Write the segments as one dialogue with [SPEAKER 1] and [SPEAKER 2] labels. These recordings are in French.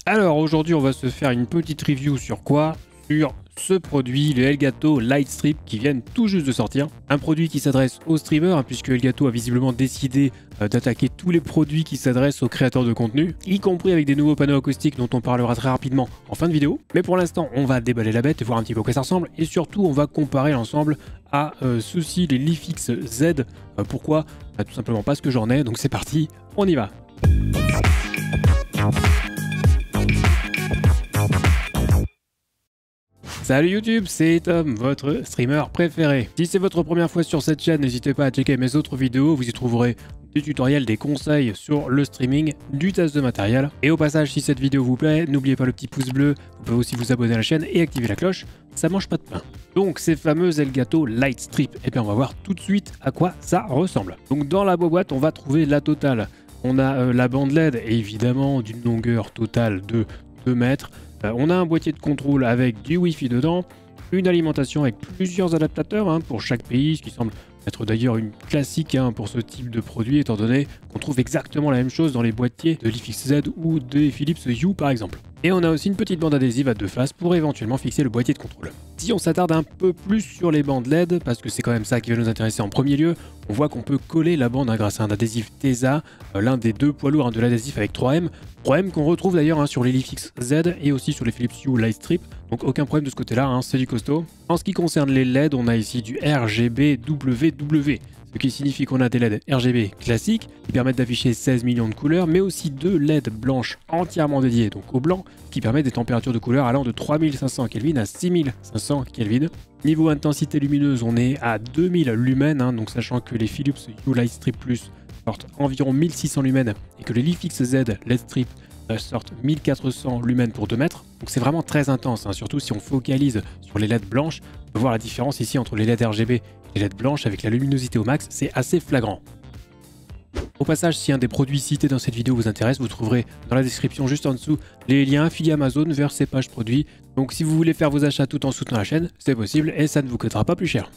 [SPEAKER 1] Alors aujourd'hui on va se faire une petite review sur quoi? Sur ce produit, le Elgato Lightstrip qui vient tout juste de sortir. Un produit qui s'adresse aux streamers puisque Elgato a visiblement décidé d'attaquer tous les produits qui s'adressent aux créateurs de contenu, y compris avec des nouveaux panneaux acoustiques dont on parlera très rapidement en fin de vidéo. Mais pour l'instant on va déballer la bête et voir un petit peu à quoi ça ressemble et surtout on va comparer l'ensemble à ceux-ci, les Leafix Z. Pourquoi? Tout simplement parce que j'en ai, donc c'est parti, on y va. Salut YouTube, c'est Tom, votre streamer préféré. Si c'est votre première fois sur cette chaîne, n'hésitez pas à checker mes autres vidéos, vous y trouverez des tutoriels, des conseils sur le streaming, du test de matériel. Et au passage, si cette vidéo vous plaît, n'oubliez pas le petit pouce bleu, vous pouvez aussi vous abonner à la chaîne et activer la cloche, ça mange pas de pain. Donc ces fameux Elgato Lightstrip, et bien on va voir tout de suite à quoi ça ressemble. Donc dans la boîte, on va trouver la totale. On a la bande LED, évidemment d'une longueur totale de 2 mètres. On a un boîtier de contrôle avec du Wi-Fi dedans, une alimentation avec plusieurs adaptateurs pour chaque pays, ce qui semble être d'ailleurs une classique pour ce type de produit, étant donné qu'on trouve exactement la même chose dans les boîtiers de Leafix Z ou des Philips Hue par exemple. Et on a aussi une petite bande adhésive à 2 faces pour éventuellement fixer le boîtier de contrôle. Si on s'attarde un peu plus sur les bandes LED, parce que c'est quand même ça qui va nous intéresser en premier lieu, on voit qu'on peut coller la bande grâce à un adhésif Tesa, l'un des 2 poids lourds de l'adhésif avec 3M. 3M qu'on retrouve d'ailleurs sur les Leafix Z et aussi sur les Philips Hue Lightstrip, donc aucun problème de ce côté-là, c'est du costaud. En ce qui concerne les LED, on a ici du RGB WW, ce qui signifie qu'on a des LED RGB classiques qui permettent d'afficher 16 millions de couleurs, mais aussi 2 LED blanches entièrement dédiées donc au blanc, qui permettent des températures de couleur allant de 3500 Kelvin à 6500 Kelvin. Niveau intensité lumineuse, on est à 2000 lumens, donc sachant que les Philips Hue Lightstrip Plus sortent environ 1600 lumens et que les Leafix Z Lightstrip sortent 1400 lumens pour 2 mètres. Donc c'est vraiment très intense, surtout si on focalise sur les LED blanches. On peut voir la différence ici entre les LED RGB et les LED blanches avec la luminosité au max, c'est assez flagrant. Au passage, si un des produits cités dans cette vidéo vous intéresse, vous trouverez dans la description juste en dessous les liens affiliés Amazon vers ces pages produits. Donc si vous voulez faire vos achats tout en soutenant la chaîne, c'est possible et ça ne vous coûtera pas plus cher.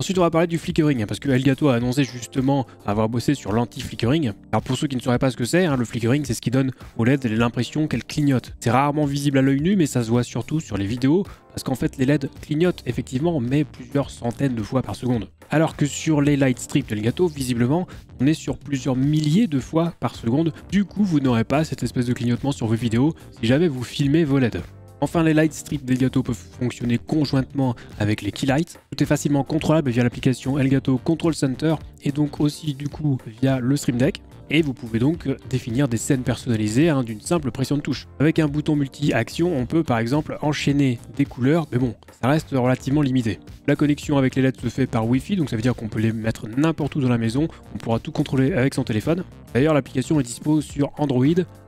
[SPEAKER 1] Ensuite, on va parler du flickering, parce que Elgato a annoncé justement avoir bossé sur l'anti-flickering. Alors pour ceux qui ne sauraient pas ce que c'est, le flickering, c'est ce qui donne aux LED l'impression qu'elles clignotent. C'est rarement visible à l'œil nu, mais ça se voit surtout sur les vidéos, parce qu'en fait les LED clignotent effectivement, mais plusieurs centaines de fois par seconde. Alors que sur les Lightstrip d'Elgato, visiblement, on est sur plusieurs milliers de fois par seconde. Du coup, vous n'aurez pas cette espèce de clignotement sur vos vidéos si jamais vous filmez vos LED. Enfin, les Lightstrip d'Elgato peuvent fonctionner conjointement avec les Keylights. Tout est facilement contrôlable via l'application Elgato Control Center et donc aussi du coup via le Stream Deck. Et vous pouvez donc définir des scènes personnalisées d'une simple pression de touche. Avec un bouton multi-action, on peut par exemple enchaîner des couleurs, mais bon, ça reste relativement limité. La connexion avec les LED se fait par Wi-Fi, donc ça veut dire qu'on peut les mettre n'importe où dans la maison, on pourra tout contrôler avec son téléphone. D'ailleurs, l'application est dispo sur Android,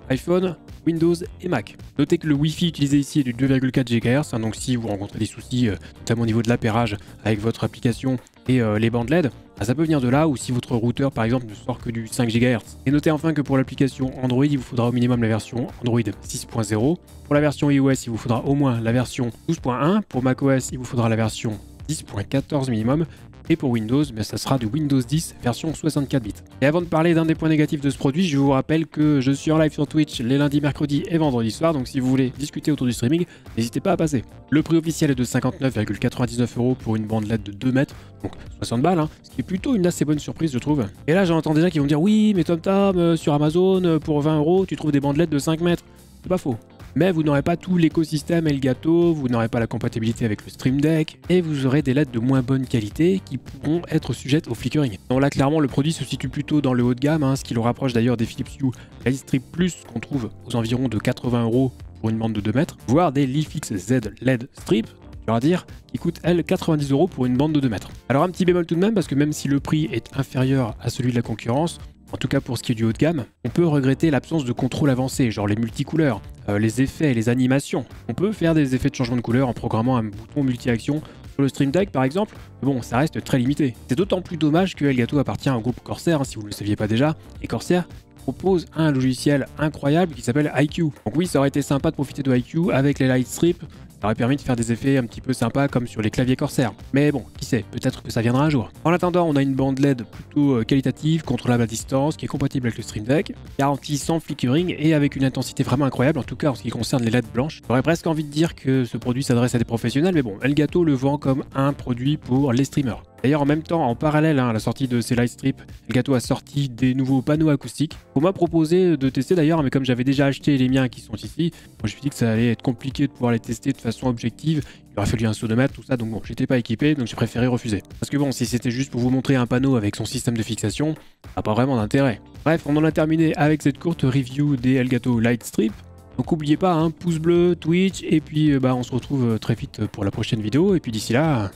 [SPEAKER 1] iPhone, Windows et Mac. Notez que le Wi-Fi utilisé ici est du 2,4 GHz, donc si vous rencontrez des soucis, notamment au niveau de l'appairage avec votre application et les bandes LED, ça peut venir de là, ou si votre routeur par exemple ne sort que du 5 GHz. Et notez enfin que pour l'application Android, il vous faudra au minimum la version Android 6.0. Pour la version iOS, il vous faudra au moins la version 12.1. Pour macOS, il vous faudra la version 10.14 minimum. Et pour Windows, ça sera du Windows 10 version 64 bits. Et avant de parler d'un des points négatifs de ce produit, je vous rappelle que je suis en live sur Twitch les lundis, mercredis et vendredis soirs, donc si vous voulez discuter autour du streaming, n'hésitez pas à passer. Le prix officiel est de 59,99 € pour une bande LED de 2 mètres, donc 60 balles, ce qui est plutôt une assez bonne surprise je trouve. Et là j'entends des gens qui vont me dire oui mais Tom, sur Amazon, pour 20 € tu trouves des bandes LED de 5 mètres. C'est pas faux. Mais vous n'aurez pas tout l'écosystème Elgato, vous n'aurez pas la compatibilité avec le Stream Deck, et vous aurez des LED de moins bonne qualité qui pourront être sujettes au flickering. Donc là clairement le produit se situe plutôt dans le haut de gamme, ce qui le rapproche d'ailleurs des Philips Hue Lightstrip Plus qu'on trouve aux environs de 80 € pour une bande de 2 mètres, voire des Leafix Z LED Strip, je vais dire, qui coûte elle 90 € pour une bande de 2 mètres. Alors un petit bémol tout de même, parce que même si le prix est inférieur à celui de la concurrence, en tout cas pour ce qui est du haut de gamme, on peut regretter l'absence de contrôle avancé, genre les multicouleurs, les effets et les animations. On peut faire des effets de changement de couleur en programmant un bouton multi-action sur le Stream Deck par exemple, mais bon, ça reste très limité. C'est d'autant plus dommage que Elgato appartient au groupe Corsair, si vous ne le saviez pas déjà, et Corsair propose un logiciel incroyable qui s'appelle iCUE. Donc oui, ça aurait été sympa de profiter de iCUE avec les Lightstrip, ça Ça aurait permis de faire des effets un petit peu sympas comme sur les claviers Corsair. Mais bon, qui sait, peut-être que ça viendra un jour. En attendant, on a une bande LED plutôt qualitative, contrôlable à distance, qui est compatible avec le Stream Deck, garantie sans flickering et avec une intensité vraiment incroyable, en tout cas en ce qui concerne les LED blanches. J'aurais presque envie de dire que ce produit s'adresse à des professionnels, mais bon, Elgato le vend comme un produit pour les streamers. D'ailleurs, en même temps, en parallèle à la sortie de ces Lightstrip, Elgato a sorti des nouveaux panneaux acoustiques. On m'a proposé de tester d'ailleurs, mais comme j'avais déjà acheté les miens qui sont ici, moi, je me suis dit que ça allait être compliqué de pouvoir les tester de façon objective. Il aurait fallu un sonomètre, tout ça, donc bon, j'étais pas équipé, donc j'ai préféré refuser. Parce que bon, si c'était juste pour vous montrer un panneau avec son système de fixation, ça n'a pas vraiment d'intérêt. Bref, on en a terminé avec cette courte review des Elgato Lightstrip. Donc n'oubliez pas, hein, pouce bleu, Twitch, et puis on se retrouve très vite pour la prochaine vidéo, et puis d'ici là,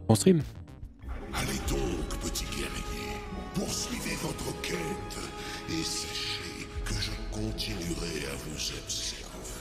[SPEAKER 1] bon stream.
[SPEAKER 2] Allez donc, petit guerrier, poursuivez votre quête et sachez que je continuerai à vous observer.